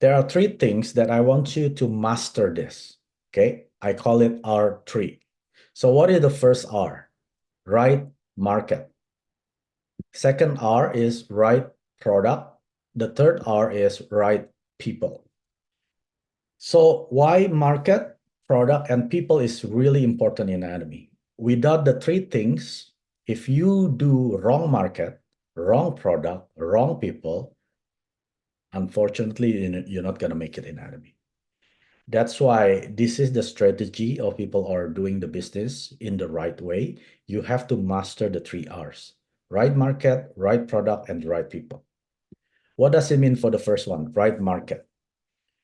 There are three things that I want you to master this. Okay. I call it R3. So what is the first R? Right market. Second R is right product. The third R is right people. So why market, product, and people is really important in Atomy. Without the three things, if you do wrong market, wrong product, wrong people, unfortunately, you're not going to make it in Atomy. That's why this is the strategy of people are doing the business in the right way. You have to master the three R's: right market, right product, and right people. What does it mean for the first one, right market?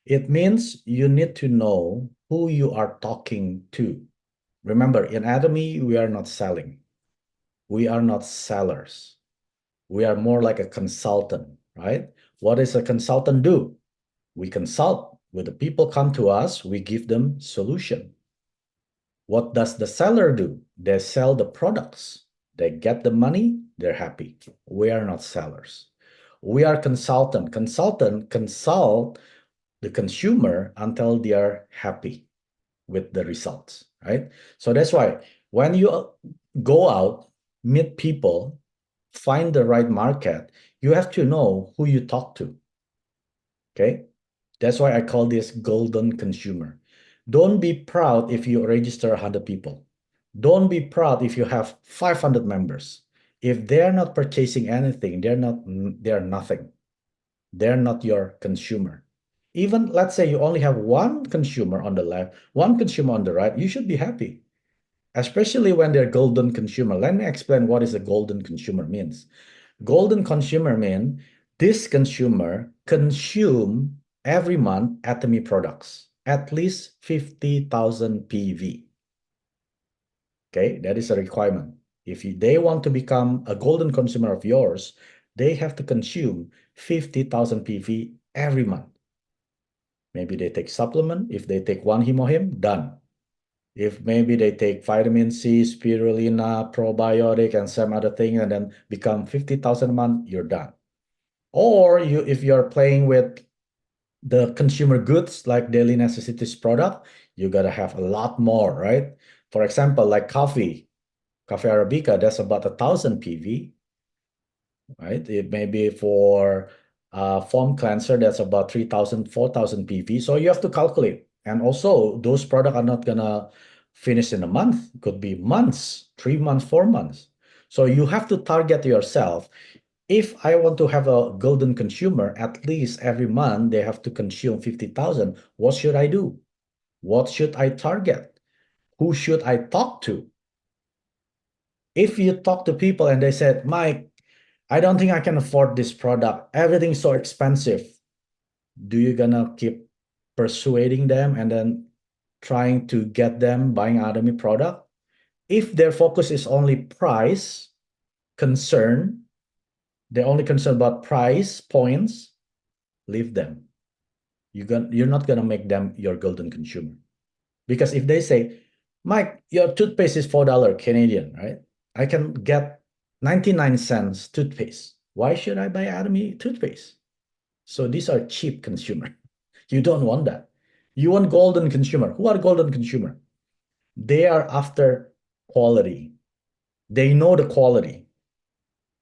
It means you need to know who you are talking to. Remember, in Atomy, we are not selling. We are not sellers. We are more like a consultant, right? What does a consultant do? We consult. When the people come to us, we give them solution. What does the seller do? They sell the products. They get the money, they're happy. We are not sellers. We are consultant. Consultant consult the consumer until they are happy with the results, right? So that's why when you go out, meet people, find the right market, you have to know who you talk to, okay? That's why I call this golden consumer. Don't be proud if you register 100 people. Don't be proud if you have 500 members. If they're not purchasing anything, they're nothing. They're not your consumer. Even let's say you only have one consumer on the left, one consumer on the right, you should be happy, especially when they're golden consumer. Let me explain what is a golden consumer means. Golden consumer means this consumer consume every month Atomy products, at least 50,000 PV. Okay, that is a requirement. If they want to become a golden consumer of yours, they have to consume 50,000 PV every month. Maybe they take supplement. If they take one hemohim, done. If maybe they take vitamin C, spirulina, probiotic, and some other thing, and then become 50,000 a month, you're done. Or if you're playing with the consumer goods like daily necessities product, you gotta have a lot more, right? For example, like coffee Arabica, that's about 1,000 PV, right? It may be for foam cleanser, that's about 3,000, 4,000 PV. So you have to calculate. And also, those products are not gonna finish in a month. It could be months, 3 months, 4 months. So you have to target yourself. If I want to have a golden consumer, at least every month they have to consume 50,000. What should I do? What should I target? Who should I talk to? If you talk to people and they said, Mike, I don't think I can afford this product. Everything's so expensive. Do you gonna keep persuading them and then trying to get them buying Atomy product? If their focus is only price concern, they're only concerned about price points, leave them. You're not gonna make them your golden consumer. Because if they say, Mike, your toothpaste is $4 Canadian, right? I can get 99 cents toothpaste. Why should I buy Atomy toothpaste? So these are cheap consumer. You don't want that. You want golden consumer. Who are golden consumer? They are after quality. They know the quality.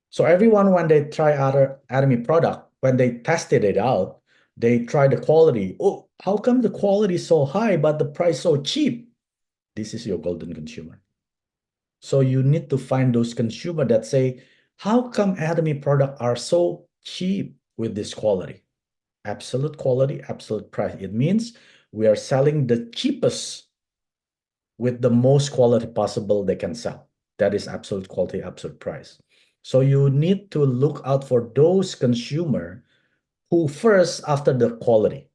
So everyone, when they try other Atomy product, when they tested it out, they try the quality. Oh, how come the quality is so high, but the price so cheap? This is your golden consumer. So you need to find those consumer that say, how come Atomy product are so cheap with this quality? Absolute quality, absolute price. It means we are selling the cheapest with the most quality possible they can sell. That is absolute quality, absolute price. So you need to look out for those consumer who first after the quality.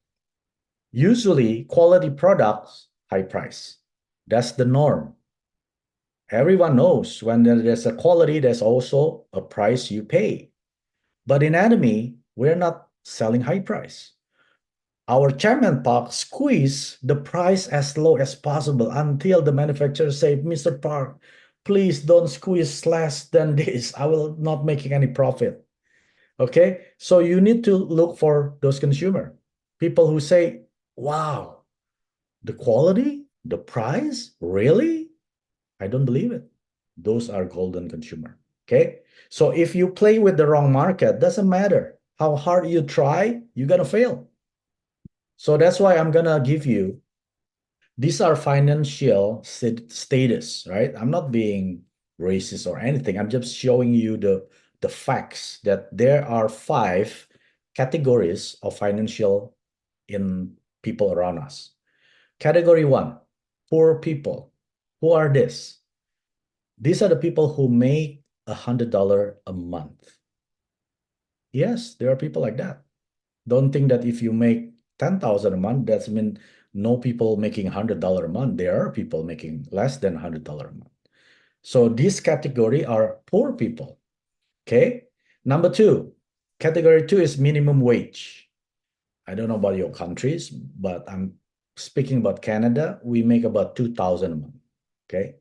Usually quality products, high price. That's the norm. Everyone knows when there's a quality, there's also a price you pay. But in Atomy, we're not selling high price. Our chairman Park squeeze the price as low as possible until the manufacturer say, Mr. Park, please don't squeeze less than this. I will not making any profit. Okay, so you need to look for those consumer. People who say, wow, the quality, the price, really? I don't believe it. Those are golden consumer. Okay. So if you play with the wrong market, doesn't matter how hard you try, you're gonna fail. So that's why I'm gonna give you, these are financial status, right? I'm not being racist or anything. I'm just showing you the facts that there are 5 categories of financial in people around us. Category 1, poor people. Who are this? These are the people who make $100 a month. Yes, there are people like that. Don't think that if you make 10,000 a month, that's mean no people making $100 a month. There are people making less than $100 a month. So this category are poor people. Okay. Number 2, category 2 is minimum wage. I don't know about your countries, but I'm speaking about Canada. We make about 2,000 a month. Okay.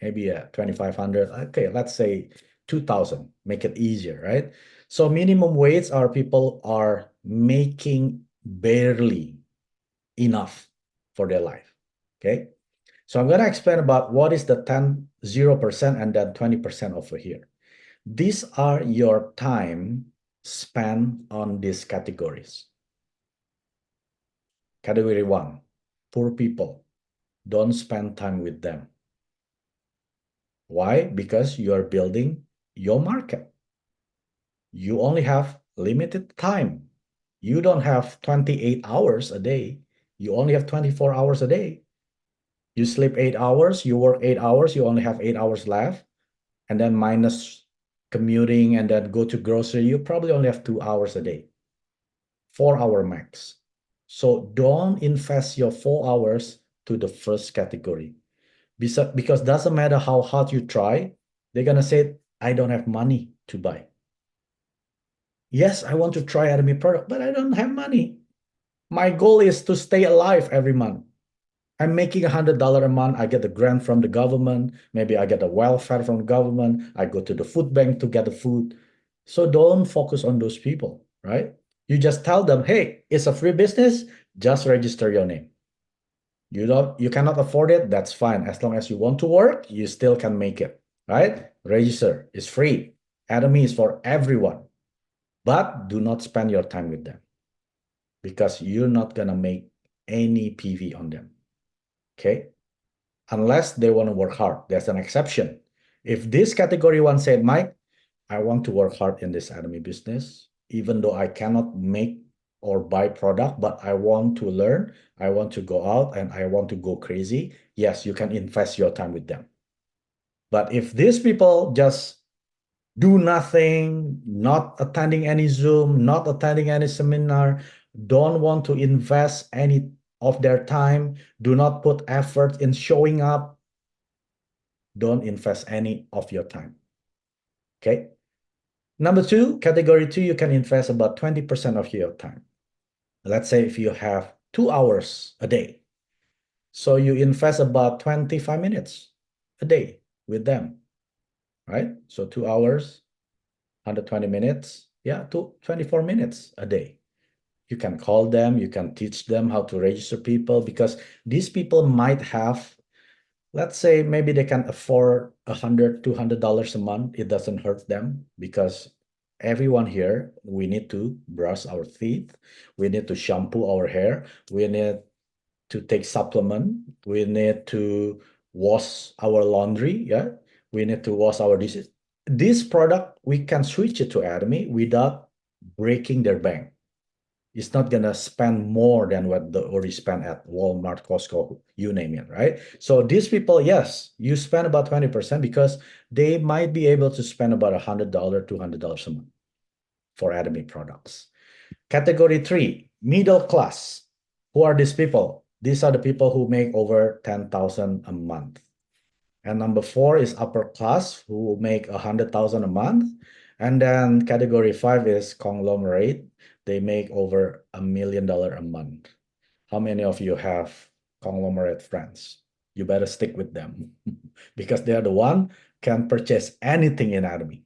Maybe 2,500. Okay, let's say 2,000. Make it easier, right? So minimum wage are people are making barely enough for their life. Okay. So I'm going to explain about what is the 0% and then 20% over here. These are your time spent on these categories. Category 1, poor people. Don't spend time with them. Why? Because you are building your market. You only have limited time. You don't have 28 hours a day. You only have 24 hours a day. You sleep 8 hours, you work 8 hours, you only have 8 hours left. And then minus commuting and then go to grocery, you probably only have 2 hours a day. 4-hour max. So don't invest your 4 hours to the first category. Because doesn't matter how hard you try, they're gonna say, I don't have money to buy. Yes, I want to try Atomy product, but I don't have money. My goal is to stay alive every month. I'm making $100 a month. I get a grant from the government. Maybe I get a welfare from the government. I go to the food bank to get the food. So don't focus on those people, right? You just tell them, hey, it's a free business. Just register your name. You cannot afford it. That's fine. As long as you want to work, you still can make it, right? Register. It's free. Atomy is for everyone. But do not spend your time with them because you're not going to make any PV on them. Okay. Unless they want to work hard. There's an exception. If this category 1 said, Mike, I want to work hard in this Atomy business, even though I cannot make or buy product, but I want to learn, I want to go out and I want to go crazy. Yes, you can invest your time with them. But if these people just do nothing, not attending any Zoom, not attending any seminar, don't want to invest any of their time, do not put effort in showing up, don't invest any of your time. Okay. Number 2, category 2, you can invest about 20% of your time. Let's say if you have 2 hours a day. So you invest about 25 minutes a day with them, right? So 2 hours, 120 minutes, yeah, 24 minutes a day. You can call them, you can teach them how to register people because these people might have, let's say maybe they can afford $100, $200 a month. It doesn't hurt them because everyone here, we need to brush our teeth, we need to shampoo our hair, we need to take supplement, we need to wash our laundry, yeah, we need to wash our dishes. This product, we can switch it to Atomy without breaking their bank. It's not gonna spend more than what they already spent at Walmart, Costco, you name it, right? So these people, yes, you spend about 20% because they might be able to spend about $100, $200 a month for Atomy products. Category 3, middle class. Who are these people? These are the people who make over 10,000 a month. And number 4 is upper class who make 100,000 a month. And then category 5 is conglomerate. They make over $1 million a month. How many of you have conglomerate friends? You better stick with them because they are the one can purchase anything in Atomy.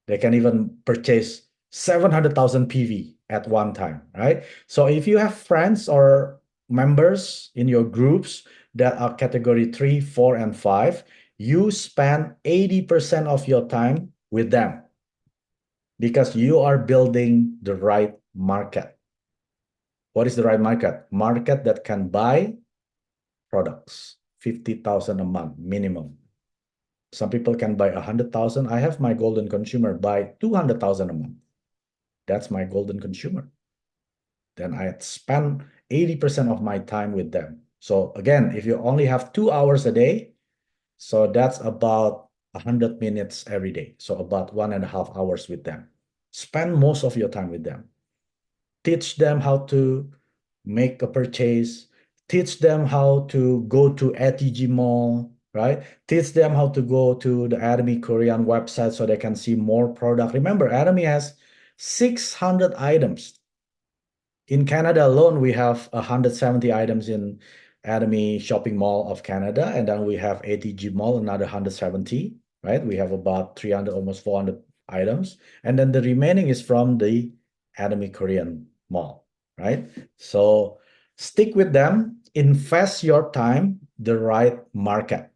They can even purchase 700,000 PV at one time, right? So if you have friends or members in your groups that are category 3, 4, and 5, you spend 80% of your time with them because you are building the right market. What is the right market? Market that can buy products, 50,000 a month minimum. Some people can buy 100,000. I have my golden consumer buy 200,000 a month. That's my golden consumer. Then I spend 80% of my time with them. So again, if you only have 2 hours a day, so that's about 100 minutes every day. So about 1.5 hours with them. Spend most of your time with them. Teach them how to make a purchase. Teach them how to go to ATG Mall, right? Teach them how to go to the Atomy Korean website so they can see more product. Remember, Atomy has 600 items. In Canada alone, we have 170 items in Atomy Shopping Mall of Canada, and then we have ATG Mall, another 170, right? We have about 300, almost 400 items, and then the remaining is from the Atomy Korean Mall, right? So stick with them, invest your time the right market.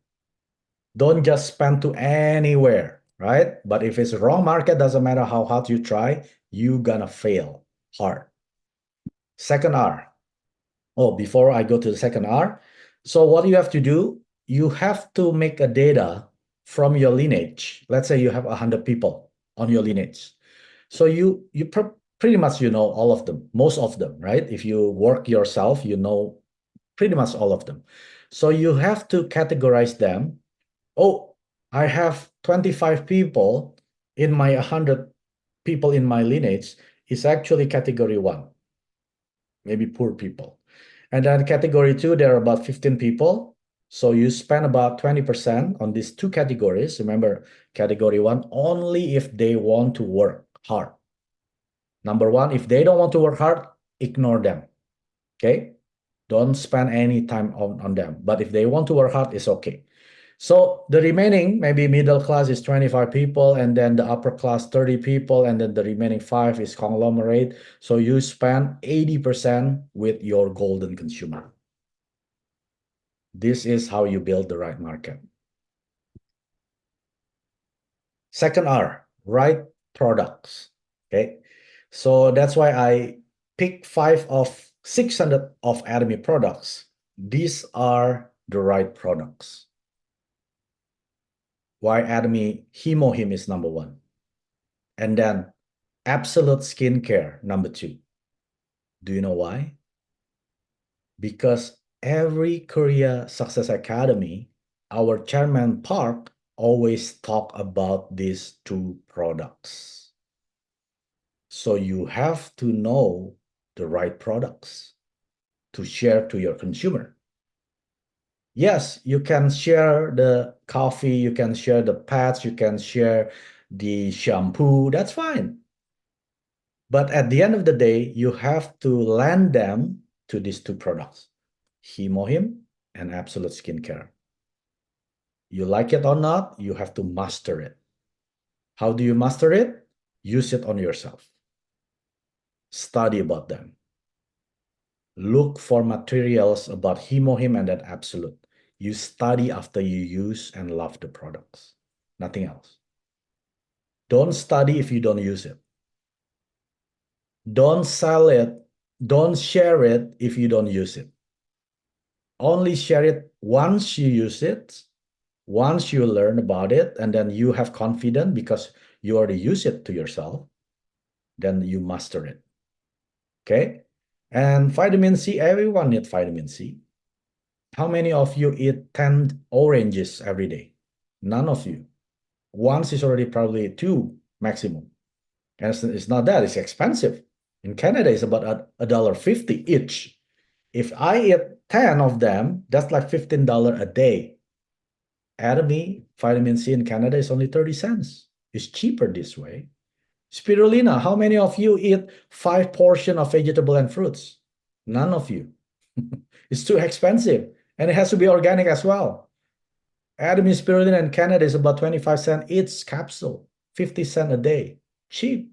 Don't just spend to anywhere, right? But if it's wrong market, doesn't matter how hard you try, you gonna fail hard. Second R. Oh, before I go to the second R, so what you have to do, you have to make a data from your lineage. Let's say you have 100 people on your lineage. So pretty much you know all of them, most of them, right? If you work yourself, you know pretty much all of them. So you have to categorize them. Oh, I have 25 people in my 100 people in my lineage is actually category 1, maybe poor people. And then category 2, there are about 15 people. So you spend about 20% on these two categories. Remember, category 1, only if they want to work hard. Number 1, if they don't want to work hard, ignore them. Okay? Don't spend any time on them. But if they want to work hard, it's okay. So the remaining, maybe middle class is 25 people, and then the upper class 30 people, and then the remaining 5 is conglomerate. So you spend 80% with your golden consumer. This is how you build the right market. Second R, right products. Okay. So that's why I pick 5 of 600 of Atomy products. These are the right products. Why Atomy Hemohim is number 1. And then Absolute Skincare, number 2. Do you know why? Because every Korea Success Academy, our chairman Park always talk about these 2 products. So you have to know the right products to share to your consumer. Yes, you can share the coffee, you can share the pads, you can share the shampoo, that's fine. But at the end of the day, you have to land them to these 2 products, Hemohim and Absolute Skincare. You like it or not, you have to master it. How do you master it? Use it on yourself. Study about them. Look for materials about Hemohim and then Absolute. You study after you use and love the products. Nothing else. Don't study if you don't use it. Don't sell it. Don't share it if you don't use it. Only share it once you use it, once you learn about it, and then you have confidence because you already use it to yourself, then you master it. Okay? And vitamin C, everyone needs vitamin C. How many of you eat 10 oranges every day? None of you. Once is already probably 2 maximum. And it's not that, it's expensive. In Canada, it's about $1.50 each. If I eat 10 of them, that's like $15 a day. Atomy vitamin C in Canada is only 30 cents. It's cheaper this way. Spirulina, how many of you eat 5 portions of vegetable and fruits? None of you. It's too expensive. And it has to be organic as well. Atomy spirulina in Canada is about 25 cents each capsule, 50 cents a day. Cheap.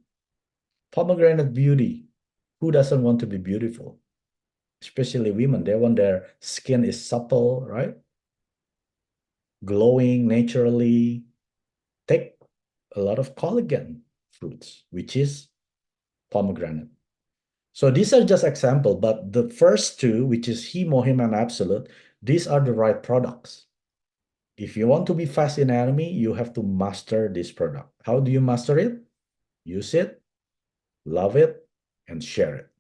Pomegranate beauty. Who doesn't want to be beautiful? Especially women. They want their skin is supple, right? Glowing naturally. Take a lot of collagen fruits, which is pomegranate. So these are just example, but the first two, which is Hemo, Him, and Absolute, these are the right products. If you want to be fast in Atomy, you have to master this product. How do you master it? Use it, love it, and share it.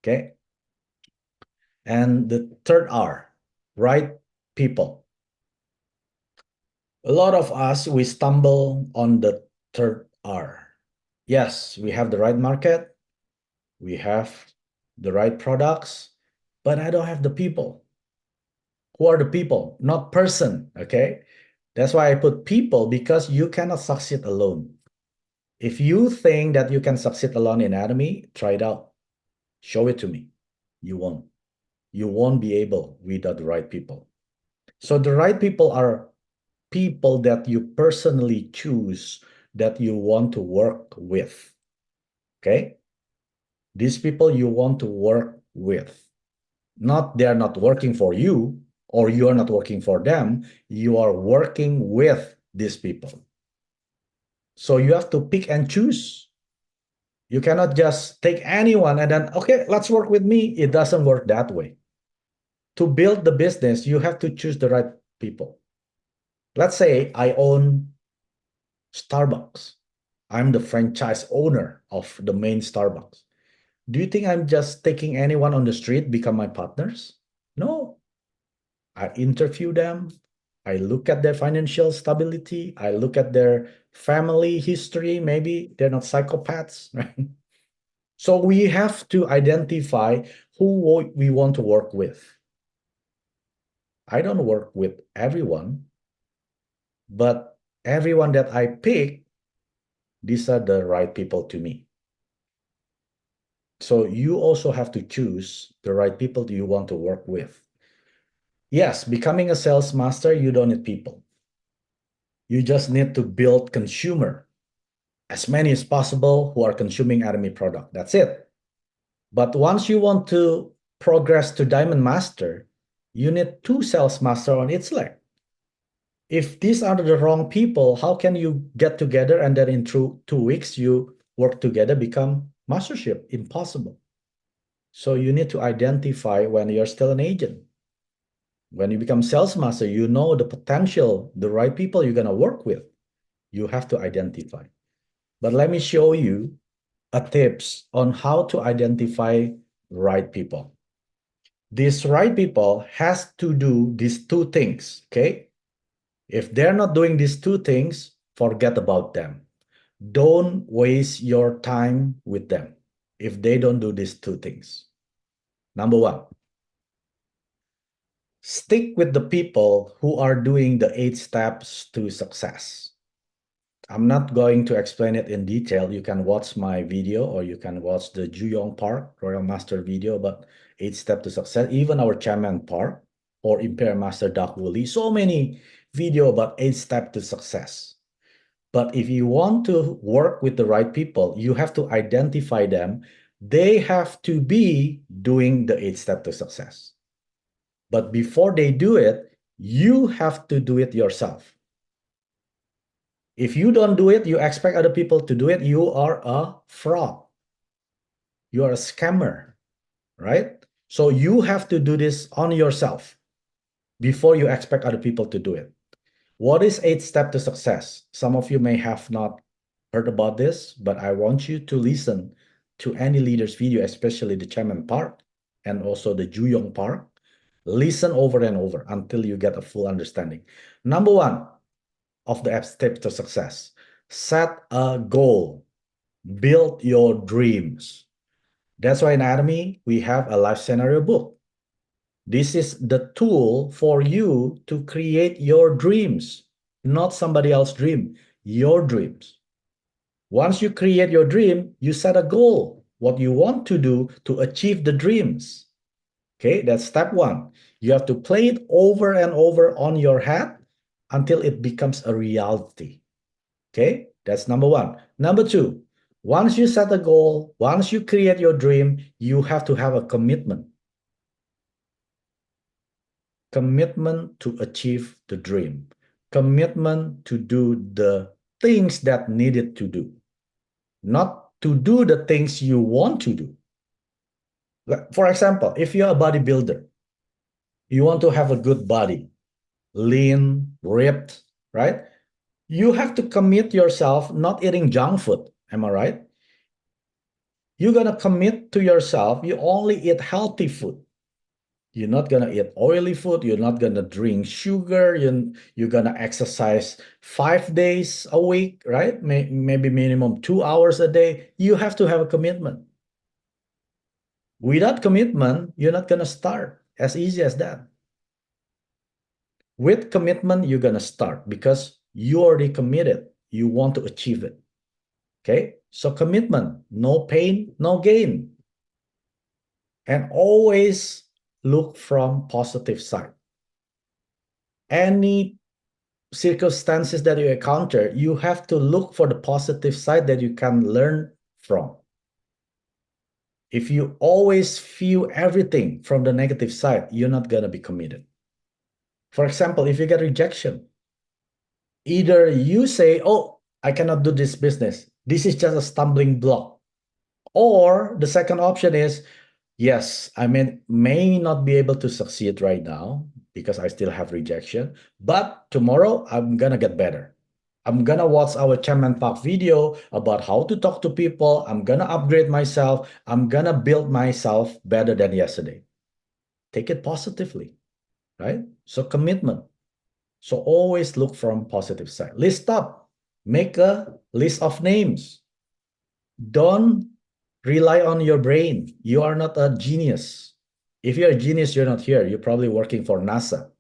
Okay. And the third R, right people. A lot of us, we stumble on the third R. Yes, we have the right market, we have the right products, but I don't have the people. Who are the people? Not person, okay? That's why I put people, because you cannot succeed alone. If you think that you can succeed alone in Atomy, try it out. Show it to me. You won't. You won't be able without the right people. So the right people are people that you personally choose that you want to work with. Okay? These people you want to work with. Not they're not working for you or you're not working for them. You are working with these people. So you have to pick and choose. You cannot just take anyone and then, okay, let's work with me. It doesn't work that way. To build the business, you have to choose the right people. Let's say I own Starbucks. I'm the franchise owner of the main Starbucks. Do you think I'm just taking anyone on the street become my partners? No. I interview them. I look at their financial stability. I look at their family history. Maybe they're not psychopaths, right? So we have to identify who we want to work with. I don't work with everyone, but everyone that I pick, these are the right people to me. So you also have to choose the right people you want to work with. Yes, becoming a sales master, you don't need people. You just need to build consumer, as many as possible who are consuming Atomy product. That's it. But once you want to progress to Diamond Master, you need two sales master on its leg. If these are the wrong people, how can you get together and then in 2 weeks you work together, become mastership? Impossible. So you need to identify when you're still an agent. When you become sales master, you know the potential, the right people you're going to work with. You have to identify. But let me show you a tips on how to identify right people. These right people has to do these two things, okay? If they're not doing these two things, forget about them. Don't waste your time with them if they don't do these two things. Number one, stick with the people who are doing the 8 steps to success. I'm not going to explain it in detail. You can watch my video or you can watch the Juyong Park Royal Master video about 8 steps to success. Even our Chairman Park or Imperial Master Dak Wooly. So many video about 8 steps to success. But if you want to work with the right people, you have to identify them. They have to be doing the 8 steps to success. But before they do it, you have to do it yourself. If you don't do it, you expect other people to do it, you are a fraud. You are a scammer, right? So you have to do this on yourself before you expect other people to do it. What is 8 steps to success? Some of you may have not heard about this, but I want you to listen to any leader's video, especially the Chairman Park and also the Juyong Park. Listen over and over until you get a full understanding. Number one of the steps to success, set a goal, build your dreams. That's why in Atomy, we have a life scenario book. This is the tool for you to create your dreams, not somebody else's dream, your dreams. Once you create your dream, you set a goal, what you want to do to achieve the dreams. Okay, that's step one. You have to play it over and over on your head until it becomes a reality. Okay, that's number one. Number two, Once you set a goal, once you create your dream, you have to have a commitment. Commitment to achieve the dream. Commitment to do the things that needed to do. Not to do the things you want to do. For example, if you're a bodybuilder, you want to have a good body, lean, ripped, right? You have to commit yourself not eating junk food. Am I right? You're going to commit to yourself. You only eat healthy food. You're not going to eat oily food. You're not going to drink sugar. You're going to exercise 5 days a week, right? Maybe minimum 2 hours a day. You have to have a commitment. Without commitment, you're not going to start. As easy as that. With commitment, you're going to start because you already committed. You want to achieve it. Okay? So commitment, no pain, no gain. And always look from positive side. Any circumstances that you encounter, you have to look for the positive side that you can learn from. If you always view everything from the negative side, you're not going to be committed. For example, if you get rejection, either you say, oh, I cannot do this business. This is just a stumbling block. Or the second option is, yes, I may not be able to succeed right now because I still have rejection, but tomorrow I'm gonna get better. I'm gonna watch our Chairman Park video about how to talk to people. I'm gonna upgrade myself. I'm gonna build myself better than yesterday. Take it positively, right? So commitment. So always look from positive side. List up. Make a list of names. Don't rely on your brain. You are not a genius. If you're a genius, you're not here. You're probably working for NASA.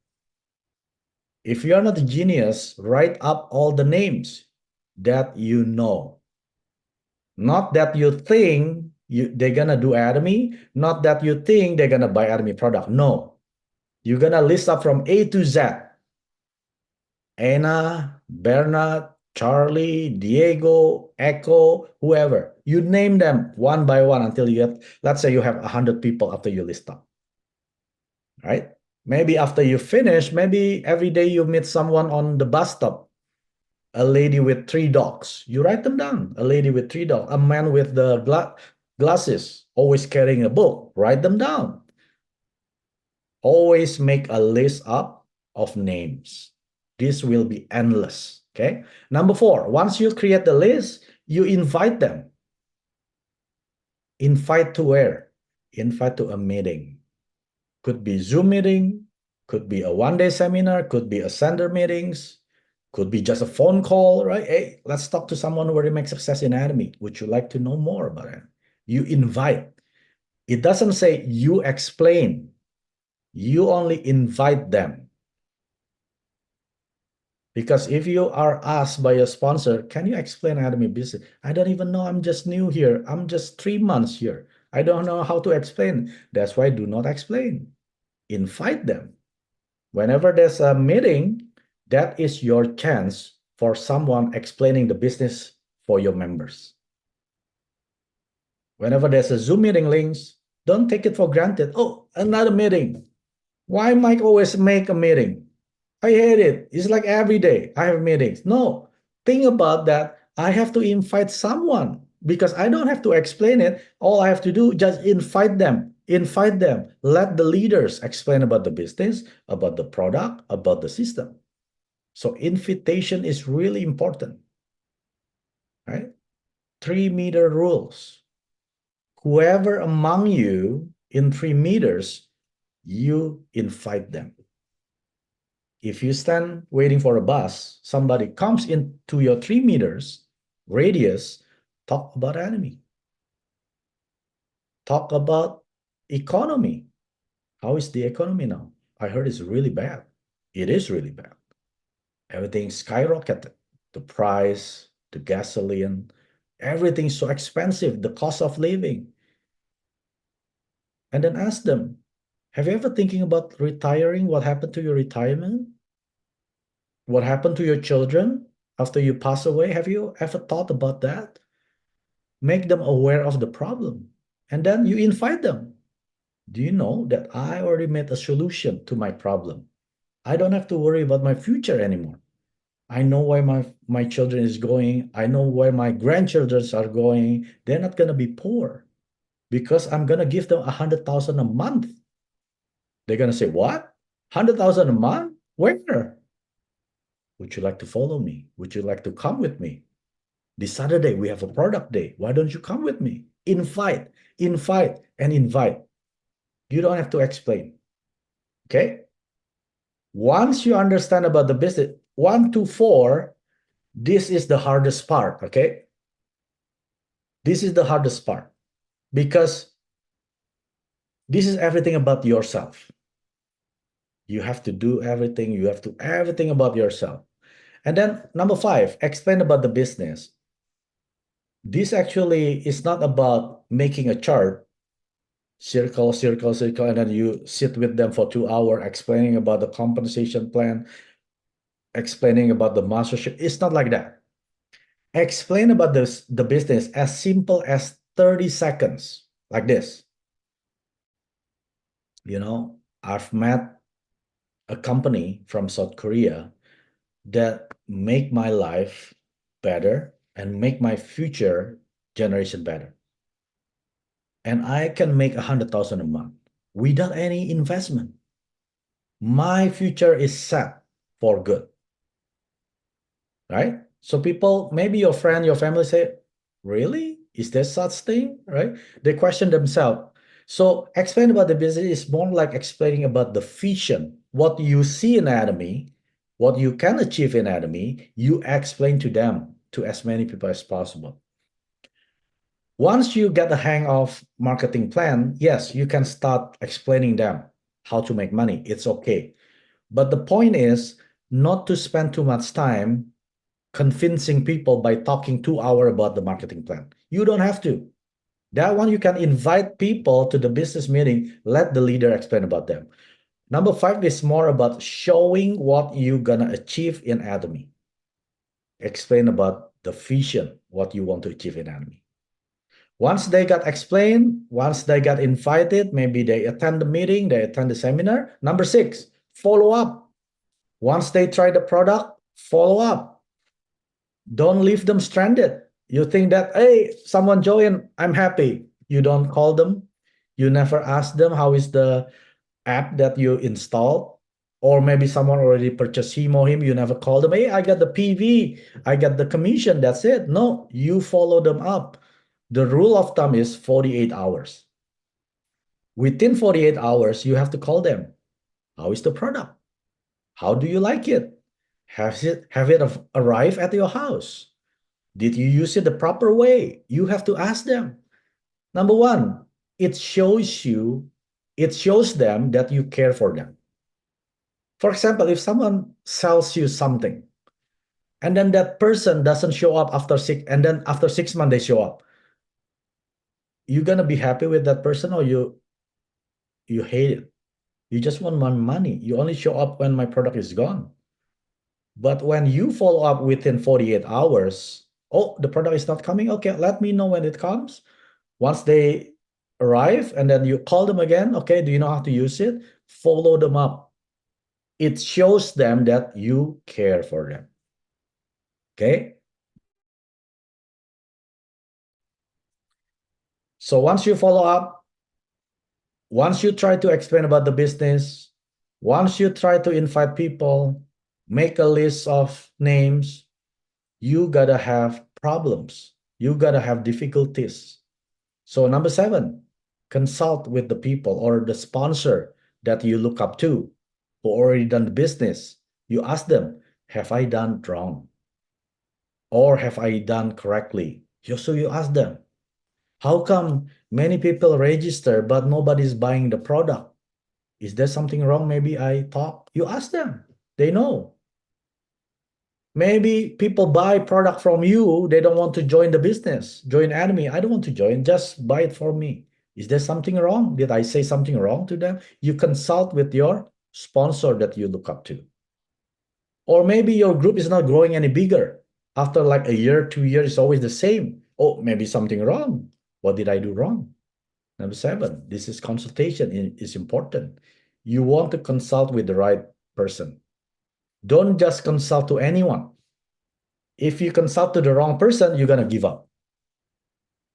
If you're not a genius, write up all the names that you know. Not that you think they're going to do Atomy. Not that you think they're going to buy Atomy product. No. You're going to list up from A to Z. Anna, Bernard, Charlie, Diego, Echo, whoever. You name them one by one until you have, let's say you have 100 people after you list up. Right? Maybe after you finish, maybe every day you meet someone on the bus stop. A lady with 3 dogs. You write them down. A lady with 3 dogs. A man with the glasses, always carrying a book. Write them down. Always make a list up of names. This will be endless. Okay. Number 4, once you create the list, you invite them. Invite to where? Invite to a meeting. Could be Zoom meeting, could be a one-day seminar, could be a sender meetings, could be just a phone call, right? Hey, let's talk to someone who already makes success in Atomy. Would you like to know more about it? You invite. It doesn't say you explain. You only invite them. Because if you are asked by a sponsor, can you explain Atomy business? I don't even know. I'm just new here. I'm just 3 months here. I don't know how to explain. That's why do not explain. Invite them. Whenever there's a meeting, that is your chance for someone explaining the business for your members. Whenever there's a Zoom meeting links, don't take it for granted. Oh, another meeting. Why Mike always make a meeting? I hate it. It's like every day I have meetings. No, think about that. I have to invite someone because I don't have to explain it. All I have to do, just invite them. Invite them. Let the leaders explain about the business, about the product, about the system. So invitation is really important, right? 3-meter rules. Whoever among you in 3 meters, you invite them. If you stand waiting for a bus, somebody comes into your 3 meters radius, talk about Atomy. Talk about economy. How is the economy now? I heard it's really bad. It is really bad. Everything skyrocketed. The price, the gasoline, everything's so expensive, the cost of living. And then ask them, have you ever thinking about retiring? What happened to your retirement? What happened to your children after you pass away? Have you ever thought about that? make them aware of the problem, and then you invite them. Do you know that I already made a solution to my problem? I don't have to worry about my future anymore. I know where my children is going. I know where my grandchildren are going. They're not gonna be poor because I'm gonna give them 100,000 a month. They're gonna say, "What? 100,000 a month? Where? Would you like to follow me? Would you like to come with me? This Saturday we have a product day. Why don't you come with me?" Invite, invite, and invite. You don't have to explain. Okay? Once you understand about the business, 1 to 4, this is the hardest part. Okay? This is the hardest part because this is everything about yourself. You have to do everything. You have to everything about yourself. And then number 5, explain about the business. This actually is not about making a chart, circle, circle, circle, and then you sit with them for 2 hours explaining about the compensation plan, explaining about the mastership. It's not like that. Explain about the business as simple as 30 seconds, like this. I've met a company from South Korea that make my life better and make my future generation better. And I can make 100,000 a month without any investment. My future is set for good, right? So people, maybe your friend, your family say, really? Is there such thing, right? They question themselves. So explain about the business is more like explaining about the vision, what you see in Atomy, what you can achieve in Atomy, you explain to them, to as many people as possible. Once you get the hang of marketing plan, yes, you can start explaining them how to make money. It's okay. But the point is not to spend too much time convincing people by talking 2 hours about the marketing plan. You don't have to. That one, you can invite people to the business meeting, let the leader explain about them. Number 5 is more about showing what you're gonna achieve in Atomy. Explain about the vision, what you want to achieve in Atomy. Once they got explained, once they got invited, maybe they attend the meeting, they attend the seminar. Number 6, follow up. Once they try the product, follow up. Don't leave them stranded. You think that, hey, someone joined, I'm happy. You don't call them. You never ask them how is the app that you installed. Or maybe someone already purchased him or him. You never call them, hey, I got the PV, I got the commission, that's it. No, you follow them up. The rule of thumb is 48 hours. Within 48 hours, you have to call them. How is the product? How do you like it? Have it arrived at your house? Did you use it the proper way? You have to ask them. Number 1, it shows them that you care for them. For example, if someone sells you something and then that person doesn't show up after 6, and then after 6 months they show up, you gonna be happy with that person, or you hate it? You just want my money. You only show up when my product is gone. But when you follow up within 48 hours, oh, the product is not coming. Okay, let me know when it comes. Once they arrive, and then you call them again. Okay, do you know how to use it? Follow them up. It shows them that you care for them. Okay? So once you follow up, once you try to explain about the business, once you try to invite people, make a list of names, you gotta have problems. You gotta have difficulties. So number 7, consult with the people or the sponsor that you look up to who already done the business. You ask them, have I done wrong? Or have I done correctly? So you ask them, how come many people register but nobody's buying the product? Is there something wrong? Maybe I thought. You ask them. They know. Maybe people buy product from you. They don't want to join the business, join Atomy. I don't want to join. Just buy it for me. Is there something wrong? Did I say something wrong to them? You consult with your sponsor that you look up to. Or maybe your group is not growing any bigger. After like a year, 2 years, it's always the same. Oh, maybe something wrong. What did I do wrong? Number 7, this is consultation is important. You want to consult with the right person. Don't just consult to anyone. If you consult to the wrong person, you're going to give up.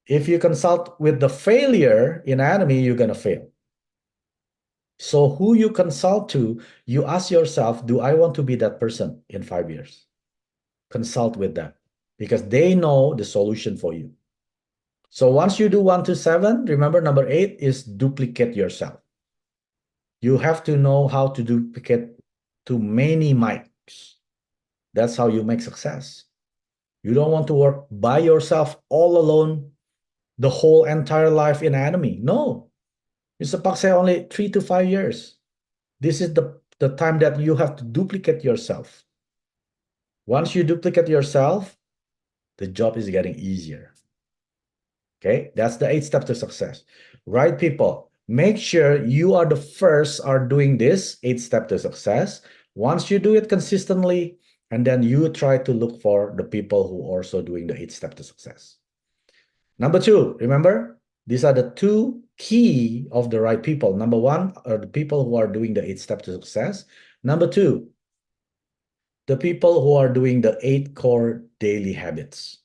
If you consult with the failure in anatomy, you're going to fail. So who you consult to, you ask yourself, do I want to be that person in 5 years? Consult with them because they know the solution for you. So once you do 1 to 7, remember number 8 is duplicate yourself. You have to know how to duplicate to many mics. That's how you make success. You don't want to work by yourself all alone the whole entire life in anatomy. No, it's approximately only 3 to 5 years. This is the time that you have to duplicate yourself. Once you duplicate yourself, the job is getting easier. Okay, that's the 8 steps to success. Right, people, make sure you are the first are doing this 8 steps to success. Once you do it consistently, and then you try to look for the people who are also doing the 8 steps to success. Number 2, remember, these are the 2 key of the right people. Number 1 are the people who are doing the 8 steps to success. Number 2, the people who are doing the 8 core daily habits.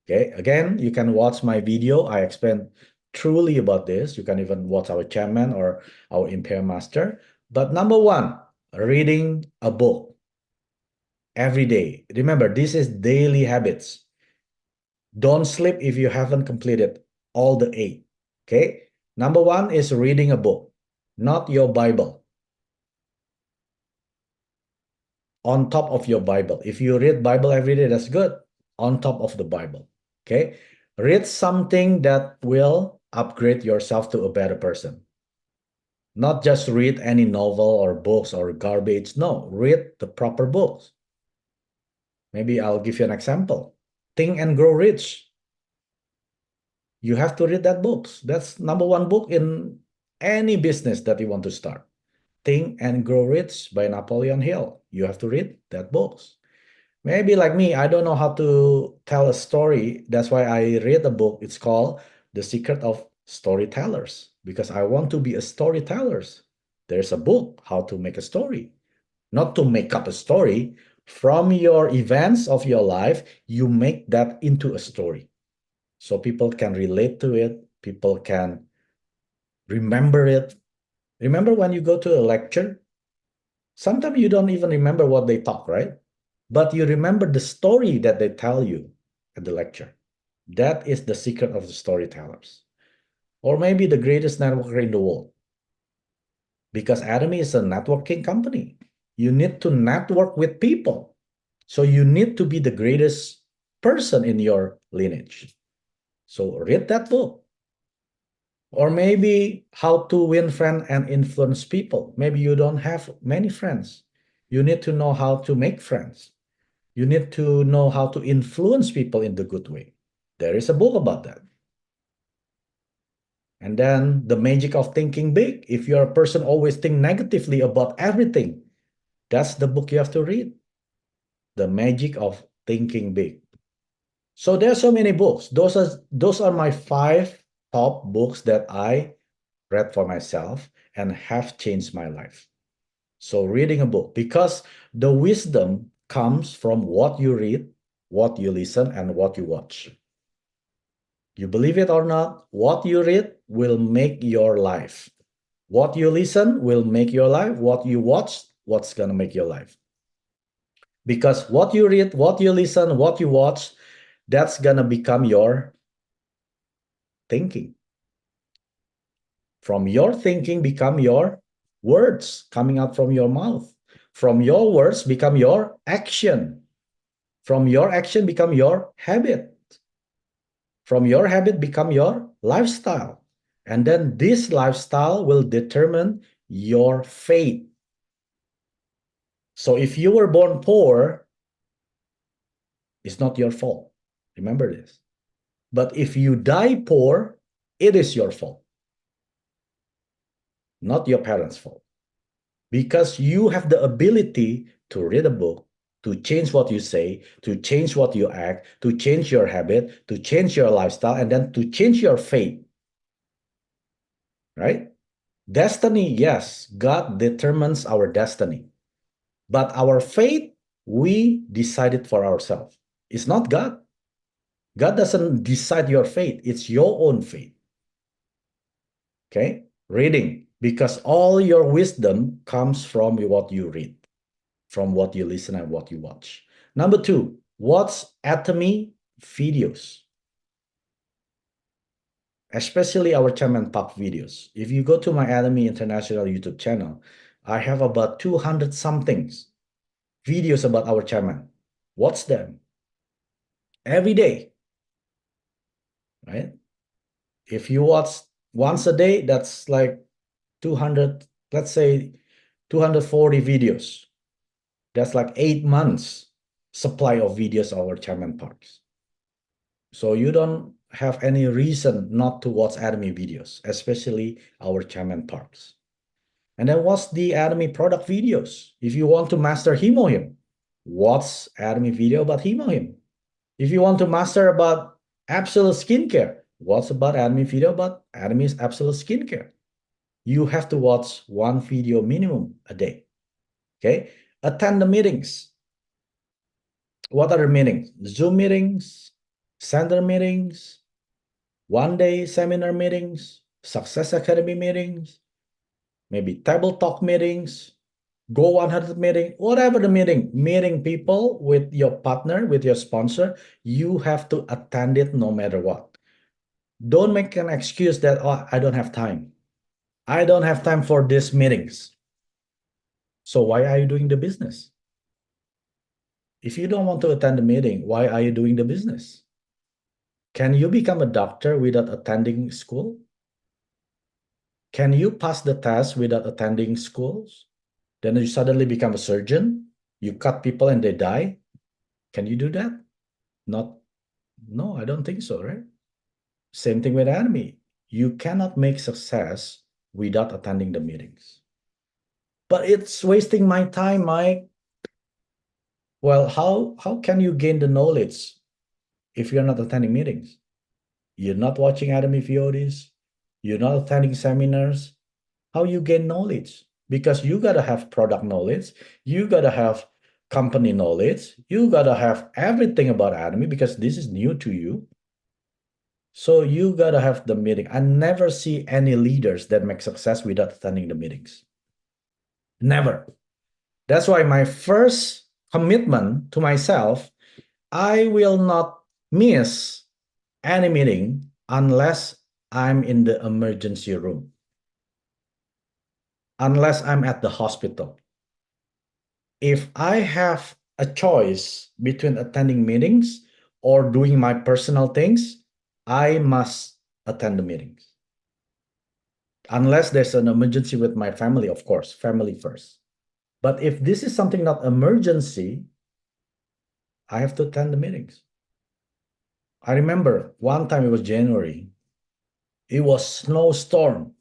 Okay, again, you can watch my video. I explain truly about this. You can even watch our chairman or our Impair Master. But number 1, reading a book every day. Remember, this is daily habits. Don't sleep if you haven't completed all the 8. Okay, number 1 is reading a book, not your Bible. On top of your Bible. If you read Bible every day, that's good. On top of the Bible. Okay, read something that will upgrade yourself to a better person. Not just read any novel or books or garbage. No, read the proper books. Maybe I'll give you an example. Think and Grow Rich. You have to read that book. That's number 1 book in any business that you want to start. Think and Grow Rich by Napoleon Hill. You have to read that book. Maybe like me, I don't know how to tell a story. That's why I read a book. It's called The Secret of Storytellers because I want to be a storyteller. There's a book, How to Make a Story. Not to make up a story. From your events of your life, you make that into a story. So people can relate to it. People can remember it. Remember when you go to a lecture? Sometimes you don't even remember what they talk, right? But you remember the story that they tell you at the lecture. That is the secret of the storytellers. Or maybe the greatest networker in the world. Because Atomy is a networking company. You need to network with people. So you need to be the greatest person in your lineage. So read that book. Or maybe how to win friends and influence people. Maybe you don't have many friends. You need to know how to make friends. You need to know how to influence people in the good way. There is a book about that. And then the magic of thinking big. If you're a person always think negatively about everything, that's the book you have to read. The magic of thinking big. So there are so many books. Those are my 5 top books that I read for myself and have changed my life. So reading a book, because the wisdom comes from what you read, what you listen, and what you watch. You believe it or not, what you read will make your life. What you listen will make your life. What you watch, what's going to make your life. Because what you read, what you listen, what you watch, that's going to become your thinking. From your thinking become your words coming out from your mouth. From your words become your action. From your action become your habit. From your habit become your lifestyle. And then this lifestyle will determine your fate. So if you were born poor, it's not your fault. Remember this. But if you die poor, it is your fault. Not your parents' fault. Because you have the ability to read a book, to change what you say, to change what you act, to change your habit, to change your lifestyle, and then to change your fate, right? Destiny, yes, God determines our destiny, but our fate, we decide it for ourselves. It's not God. God doesn't decide your fate, it's your own fate. Okay? Reading, because all your wisdom comes from what you read, from what you listen and what you watch. Number two, watch Atomy videos, especially our Chairman Park videos. If you go to my Atomy International YouTube channel, I have about 200 somethings videos about our chairman. Watch them every day, right? If you watch once a day, that's like 200, let's say 240 videos. That's like 8 months supply of videos of our chairman parks. So you don't have any reason not to watch Atomy videos, especially our chairman parks. And then watch the Atomy product videos. If you want to master Hemohim, watch Atomy video about Hemohim. If you want to master about absolute skincare, watch about Atomy video about Atomy's absolute skincare. You have to watch one video minimum a day. Okay? Attend the meetings. What are the meetings? Zoom meetings, center meetings, one-day seminar meetings, Success Academy meetings, maybe table talk meetings, Go 100 meeting, whatever the meeting people with your partner, with your sponsor, you have to attend it no matter what. Don't make an excuse that, oh, I don't have time. I don't have time for these meetings. So why are you doing the business? If you don't want to attend the meeting, why are you doing the business? Can you become a doctor without attending school? Can you pass the test without attending schools? Then you suddenly become a surgeon, you cut people and they die. Can you do that? Not, no, I don't think so, right? Same thing with Atomy. You cannot make success without attending the meetings. But it's wasting my time, Mike. Well, how can you gain the knowledge if you're not attending meetings? You're not watching Atomy VODs, you're not attending seminars. How you gain knowledge? Because you gotta have product knowledge, you gotta have company knowledge, you gotta have everything about Atomy because this is new to you. So you gotta have the meeting. I never see any leaders that make success without attending the meetings. Never. That's why my first commitment to myself, I will not miss any meeting unless I'm in the emergency room, unless I'm at the hospital. If I have a choice between attending meetings or doing my personal things, I must attend the meetings. Unless there's an emergency with my family, of course, family first. But if this is something not emergency, I have to attend the meetings. I remember one time it was January. It was snowstorm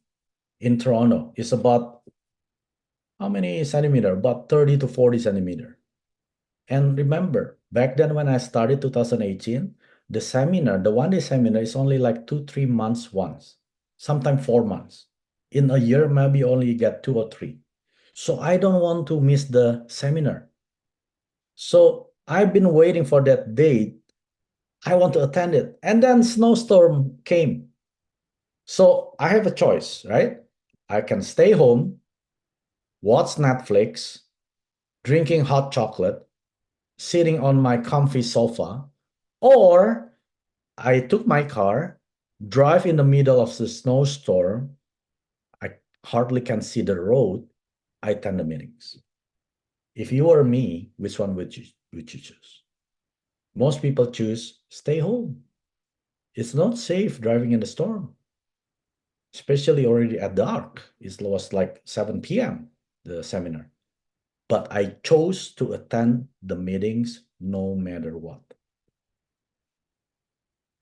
in Toronto. It's about how many centimeter? About 30 to 40 centimeter. And remember, back then when I started 2018, the seminar, the one-day seminar is only like 2-3 months once, sometimes 4 months. In a year, maybe only get 2 or 3. So I don't want to miss the seminar. So I've been waiting for that date. I want to attend it. And then snowstorm came. So I have a choice, right? I can stay home, watch Netflix, drinking hot chocolate, sitting on my comfy sofa, or I took my car, drive in the middle of the snowstorm. I hardly can see the road. I attend the meetings. If you were me, which one would you choose? Most people choose stay home. It's not safe driving in the storm, especially already at dark. It was like 7 p.m., the seminar. But I chose to attend the meetings no matter what.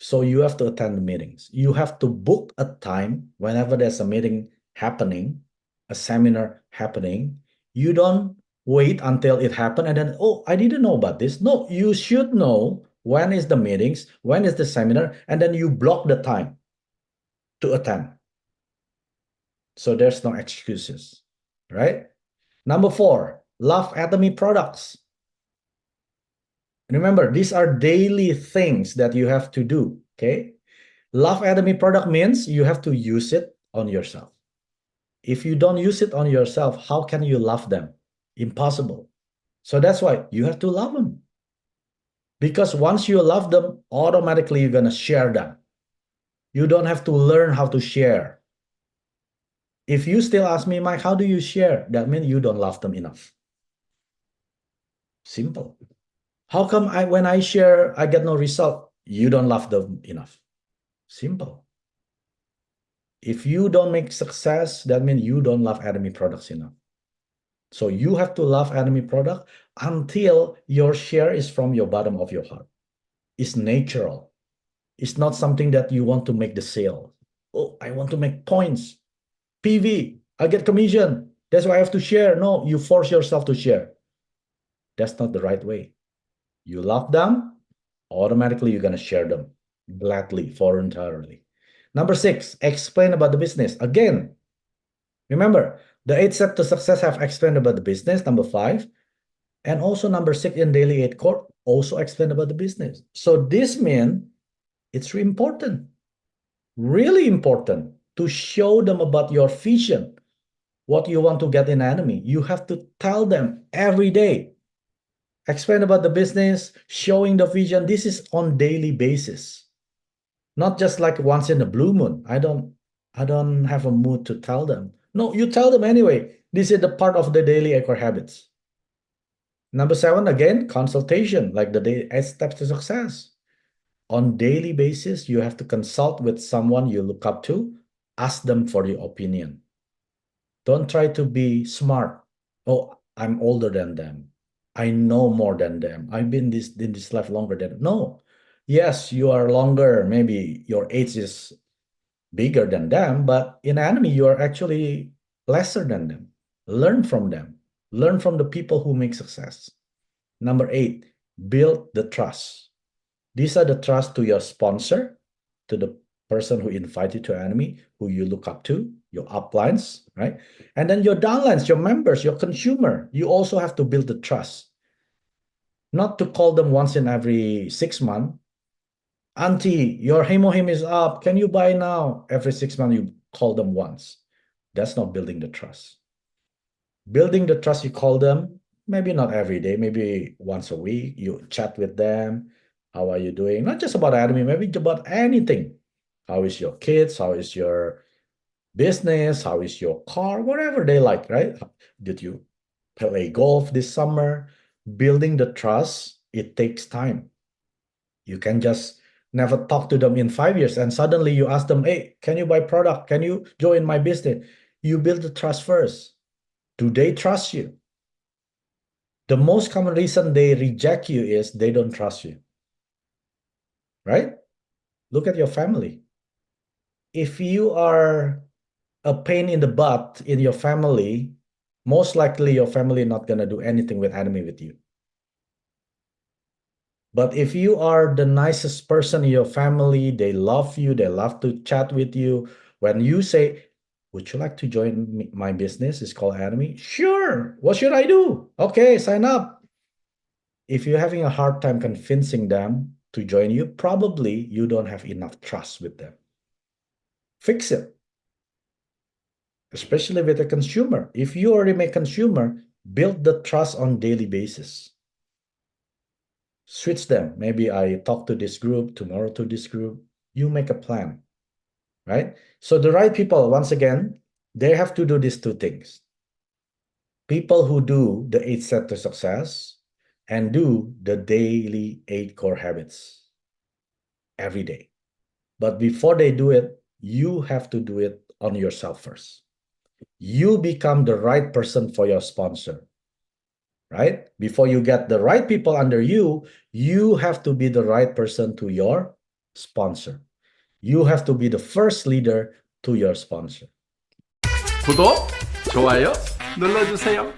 So you have to attend the meetings. You have to book a time whenever there's a meeting happening, a seminar happening. You don't wait until it happened and then, oh, I didn't know about this. No, you should know when is the meetings, when is the seminar, and then you block the time to attend. So there's no excuses, right? Number 4, love Atomy products. Remember, these are daily things that you have to do, okay? Love Atomy product means you have to use it on yourself. If you don't use it on yourself, how can you love them? Impossible. So that's why you have to love them. Because once you love them, automatically you're going to share them. You don't have to learn how to share. If you still ask me, Mike, how do you share? That means you don't love them enough. Simple. How come when I share, I get no result? You don't love them enough. Simple. If you don't make success, that means you don't love Atomy products enough. So you have to love Atomy product until your share is from your bottom of your heart. It's natural. It's not something that you want to make the sale. Oh, I want to make points. PV, I get commission. That's why I have to share. No, you force yourself to share. That's not the right way. You love them, automatically you're going to share them gladly, voluntarily. Number 6, explain about the business. Again, remember, the 8 steps to success have explained about the business, number 5. And also number 6 in Daily 8 Core, also explain about the business. So this means it's really important to show them about your vision, what you want to get in Atomy. You have to tell them every day. Explain about the business, showing the vision. This is on daily basis, not just like once in a blue moon. I don't have a mood to tell them. No, you tell them anyway. This is the part of the daily Accrued habits. Number 7, again, consultation, like the 8 steps to success. On daily basis, you have to consult with someone you look up to. Ask them for your opinion. Don't try to be smart. Oh, I'm older than them. I know more than them. I've been in this life longer than them. No. Yes, you are longer. Maybe your age is bigger than them, but in Atomy, you are actually lesser than them. Learn from them. Learn from the people who make success. Number 8, build the trust. These are the trust to your sponsor, to the person who invited you to Atomy, who you look up to, your uplines, right? And then your downlines, your members, your consumer. You also have to build the trust. Not to call them once in every 6 months. Auntie, your hemohim is up. Can you buy now? Every 6 months, you call them once. That's not building the trust. Building the trust, you call them, maybe not every day, maybe once a week. You chat with them. How are you doing? Not just about Atomy, maybe about anything. How is your kids? How is your business? How is your car? Whatever they like, right? Did you play golf this summer? Building the trust, it takes time. You can just never talk to them in 5 years and suddenly you ask them, hey, can you buy product? Can you join my business? You build the trust first. Do they trust you? The most common reason they reject you is they don't trust you, right? Look at your family. If you are a pain in the butt in your family, most likely your family not going to do anything with Atomy with you. But if you are the nicest person in your family, they love you, they love to chat with you. When you say, would you like to join my business? It's called Atomy. Sure. What should I do? Okay, sign up. If you're having a hard time convincing them to join you, probably you don't have enough trust with them. Fix it. Especially with a consumer. If you already make consumer, build the trust on daily basis. Switch them. Maybe I talk to this group, tomorrow to this group. You make a plan, right? So the right people, once again, they have to do these 2 things. People who do the 8 steps to success and do the daily 8 core habits every day. But before they do it, you have to do it on yourself first. You become the right person for your sponsor, right? Before you get the right people under you, you have to be the right person to your sponsor. You have to be the first leader to your sponsor. 구독, 좋아요 눌러주세요.